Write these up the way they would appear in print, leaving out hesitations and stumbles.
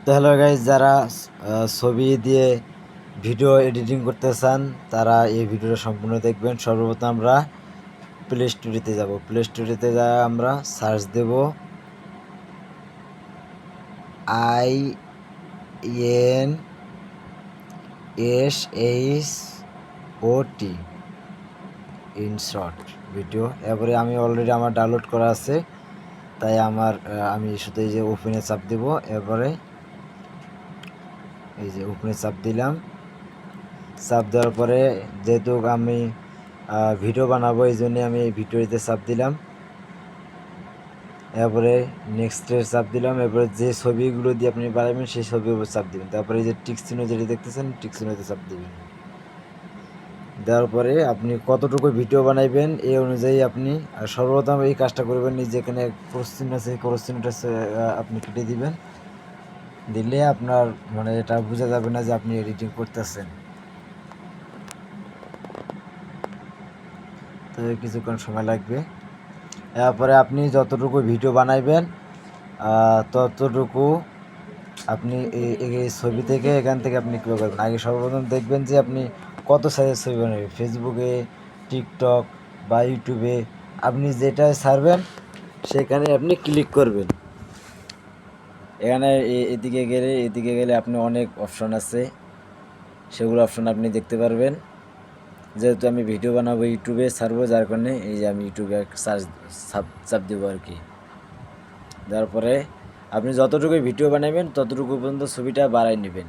তো hello guys, যারা ছবি দিয়ে ভিডিও এডিটিং করতে চান তারা এই ভিডিওটা সম্পূর্ণ দেখবেন। সর্বপ্রথম আমরা প্লে স্টোরিতে যাব। প্লে স্টোরিতে যা আমরা সার্চ দেব INSHOT ইনশর্ট ভিডিও। এরপরে আমি অলরেডি আমার ডাউনলোড করা আছে, তাই আমি শুধু এই যে ওপেনে চাপ দেব। এরপরে এই যে ওপেনে চাপ দিলাম। চাপ দেওয়ার পরে যেহেতু আমি ভিডিও বানাবো, এই জন্যে আমি এই ভিডিওতে চাপ দিলাম। এরপরে নেক্সটে চাপ দিলাম। এরপরে যে ছবিগুলো দিয়ে আপনি বানাবেন সেই ছবির উপর চাপ দিবেন। তারপরে এই যে টিক চিহ্ন যেটা দেখতেছেন, টিক চিহ্নতে চাপ দিবেন। দেওয়ার পরে আপনি কতটুকু ভিডিও বানাইবেন এই অনুযায়ী আপনি সর্বপ্রথম এই কাজটা করবেন, যেখানে ক্রস চিহ্ন আছে ক্রস চিহ্নটা আপনি কেটে দিবেন। দিলে আপনার মানে এটা বোঝা যাবে না যে আপনি এডিটিং করতেছেন। তো কিছুক্ষণ সময় লাগবে। এরপরে আপনি যতটুকু ভিডিও বানাইবেন ততটুকু আপনি এই ছবি থেকে এখান থেকে আপনি ক্লিক করবেন। আগে সর্বপ্রথম দেখবেন যে আপনি কত সাইজের ছবি বানাবেন। ফেসবুকে, টিকটক বা ইউটিউবে আপনি যেটায় ছাড়বেন সেখানে আপনি ক্লিক করবেন। এখানে এদিকে গেলে আপনি অনেক অপশন আছে, সেগুলো অপশন আপনি দেখতে পারবেন। যেহেতু আমি ভিডিও বানাবো ইউটিউবে ছাড়বো, যার কারণে এই যে আমি ইউটিউবে চাপ দেবো আর কি। দেওয়ার পরে আপনি যতটুকু ভিডিও বানাবেন ততটুকু পর্যন্ত ছবিটা বাড়াই নেবেন।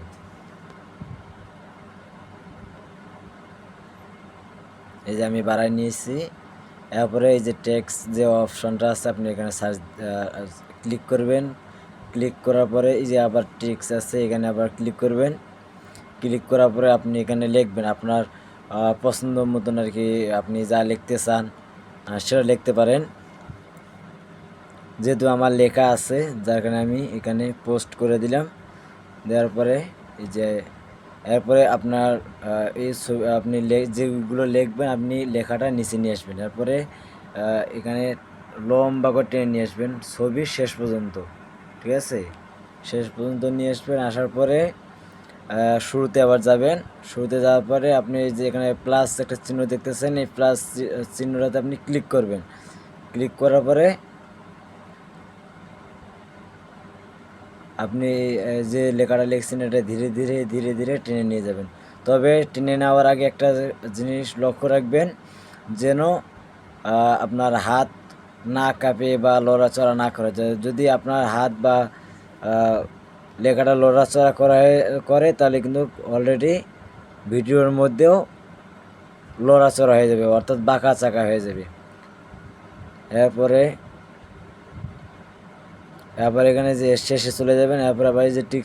এই যে আমি বাড়াই নিয়েছি। এরপরে এই যে টেক্সট যে অপশনটা আছে আপনি এখানে ক্লিক করবেন। ক্লিক করার পরে এই যে আবার টেক্সট আছে, এখানে আবার ক্লিক করবেন। ক্লিক করার পরে আপনি এখানে লিখবেন আপনার পছন্দ মতন আর কি, আপনি যা লিখতে চান সেটা লিখতে পারেন। যেহেতু আমার লেখা আছে যার কারণে আমি এখানে পোস্ট করে দিলাম। দেওয়ার পরে এই যে এরপরে আপনার আপনি যেগুলো লিখবেন আপনি লেখাটা নিচে নিয়ে আসবেন। এরপরে এখানে লম্বা করে টেনে নিয়ে আসবেন ছবির শেষ পর্যন্ত, ঠিক আছে? শেষ পর্যন্ত নিয়ে আসবেন। আসার পরে শুরুতে আবার যাবেন। শুরুতে যাওয়ার পরে আপনি যে এখানে প্লাস একটা চিহ্ন দেখতেছেন, এই প্লাস চিহ্নটাতে আপনি ক্লিক করবেন। ক্লিক করার পরে আপনি যে লেখাটা লিখছেন এটা ধীরে ধীরে ধীরে ধীরে টেনে নিয়ে যাবেন। তবে টেনে নেওয়ার আগে একটা জিনিস লক্ষ্য রাখবেন, যেন আপনার হাত না কাঁপে বা লড়াচড়া না করে। যদি আপনার হাত বা লেখাটা লড়াচড়া করে তাহলে কিন্তু অলরেডি ভিডিওর মধ্যেও লড়াচড়া হয়ে যাবে, অর্থাৎ বাঁকা চাকা হয়ে যাবে। এরপর এখানে যে শেষে চলে যাবেন। এরপর আবার এই যে টিক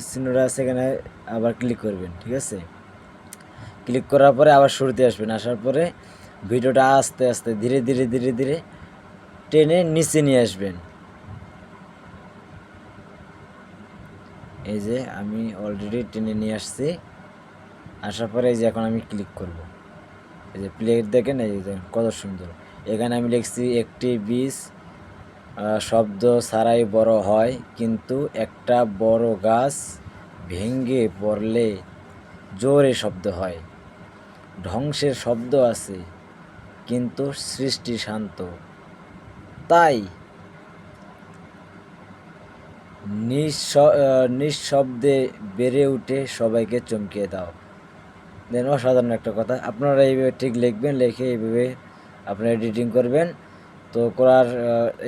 চিহ্নটা আছে এখানে আবার ক্লিক করবেন, ঠিক আছে? ক্লিক করার পরে আবার শুরুতে আসবেন। আসার পরে ভিডিওটা আস্তে আস্তে ধীরে ধীরে ধীরে ধীরে টেনে নিচে নিয়ে আসবেন। এই যে আমি অলরেডি টেনে নিয়ে আসছি। আসার পরে এই যে এখন আমি ক্লিক করব। এই যে প্লে দেখেন, এই যে কত সুন্দর। এখানে আমি লিখছি একটি বীজ শব্দ ছাড়াই বড় হয়, কিন্তু একটা বড় গাছ ভেঙে পড়লে জোরে শব্দ হয়। ধ্বংসের শব্দ আছে, কিন্তু সৃষ্টি শান্ত। তাই নিঃশব্দে বেড়ে উঠে সবাইকে চমকিয়ে দাও। দেন অসাধারণ একটা কথা। আপনারা এইভাবে ঠিক লিখবেন, লিখে এইভাবে আপনারা এডিটিং করবেন। তো করার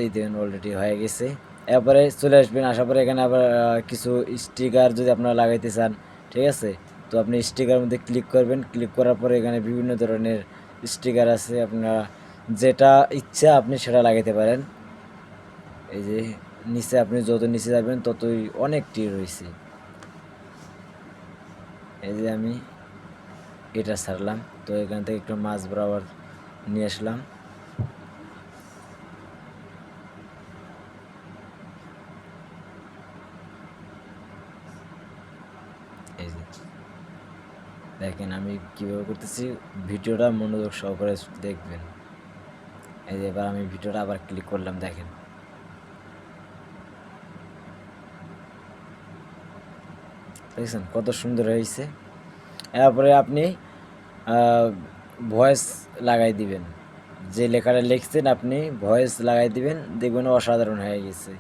এই দেন অলরেডি হয়ে গেছে। এরপরে চলে আসবেন। আসার পরে এখানে আবার কিছু স্টিকার যদি আপনারা লাগাইতে চান, ঠিক আছে? তো আপনি স্টিকার মধ্যে ক্লিক করবেন। ক্লিক করার পরে এখানে বিভিন্ন ধরনের স্টিকার আছে, আপনারা যেটা ইচ্ছা আপনি সেটা লাগাইতে পারেন। এই যে নিচে আপনি যত নিচে যাবেন ততই অনেকটি রয়েছে। এই যে আমি এটা ছাড়লাম, তো এখান থেকে একটু মাছ বরাবর নিয়ে আসলাম। এই যে দেখেন আমি কীভাবে করতেছি, ভিডিওটা মনোযোগ সহকারে দেখবেন। এই যে এবার আমি ভিডিওটা আবার ক্লিক করলাম, দেখেন দেখছেন কত সুন্দর হয়েছে। এরপরে আপনি ভয়েস লাগাই দিবেন, যে লেখাটা লিখছেন আপনি ভয়েস লাগাই দিবেন, দেখবেন অসাধারণ হয়ে গেছে,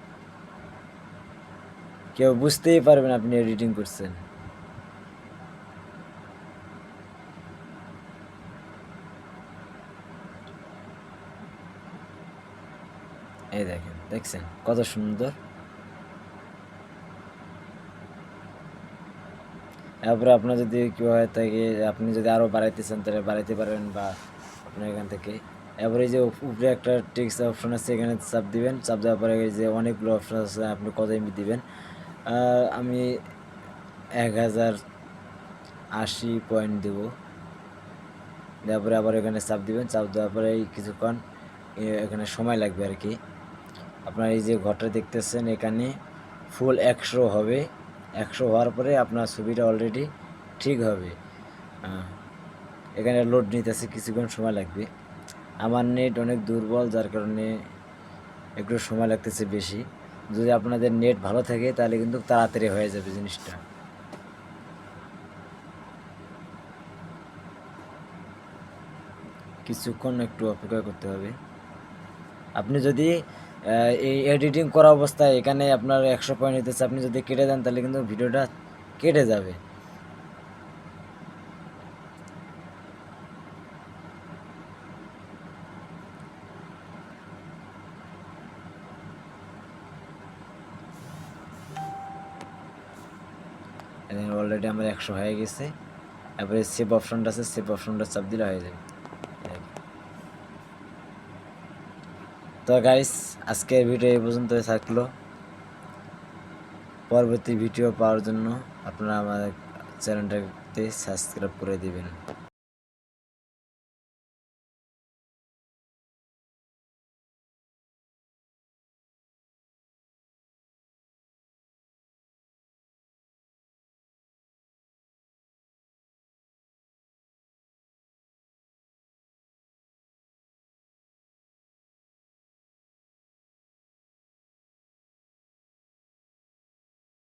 কেউ বুঝতেই পারবেন আপনি এডিটিং করছেন। এই দেখেন, দেখছেন কত সুন্দর। তারপরে আপনার যদি কেউ হয় থাকে, আপনি যদি আরও বাড়াইতে চান তাহলে বাড়াইতে পারেন, বা আপনার এখান থেকে। এরপরে এই যে উপরে একটা টেক্সট অপশন আছে, এখানে চাপ দিবেন, চাপ দেওয়ার পরে এই যে অনেকগুলো অপশন আছে, আপনি কত এমবি দিবেন। আমি 1080 দেবো। দেওয়ার পরে আবার এখানে চাপ দিবেন, চাপ দেওয়ার পরে কিছুক্ষণ এখানে সময় লাগবে আর কি। আপনার এই যে ঘরটা দেখতেছেন এখানে ফুল 100 হবে, 100 হওয়ার পরে আপনার ছবিটা অলরেডি ঠিক হবে। এখানে লোড নিতেছে, কিছুক্ষণ সময় লাগবে। আমার নেট অনেক দুর্বল, যার কারণে একটু সময় লাগতেছে বেশি। যদি আপনাদের নেট ভালো থাকে তাহলে কিন্তু তাড়াতাড়ি হয়ে যাবে জিনিসটা। কিছুক্ষণ একটু অপেক্ষা করতে হবে। আপনি যদি এই এডিটিং করা অবস্থায় এখানে আপনার 100 পয়েন্ট হইতেছে, আপনি যদি কেটে দেন তাহলে কিন্তু ভিডিওটা কেটে যাবে। অলরেডি আমার 100 হয়ে গেছে। তারপরে সেভ অপশনটা আছে, সেভ অপশনটা চাপ দিলে হয়ে যাবে। তো গাইস, আজকের ভিডিও এই পর্যন্ত থাকলো। পরবর্তী ভিডিও পাওয়ার জন্য আপনারা আমার চ্যানেলটাতে সাবস্ক্রাইব করে দিবেন।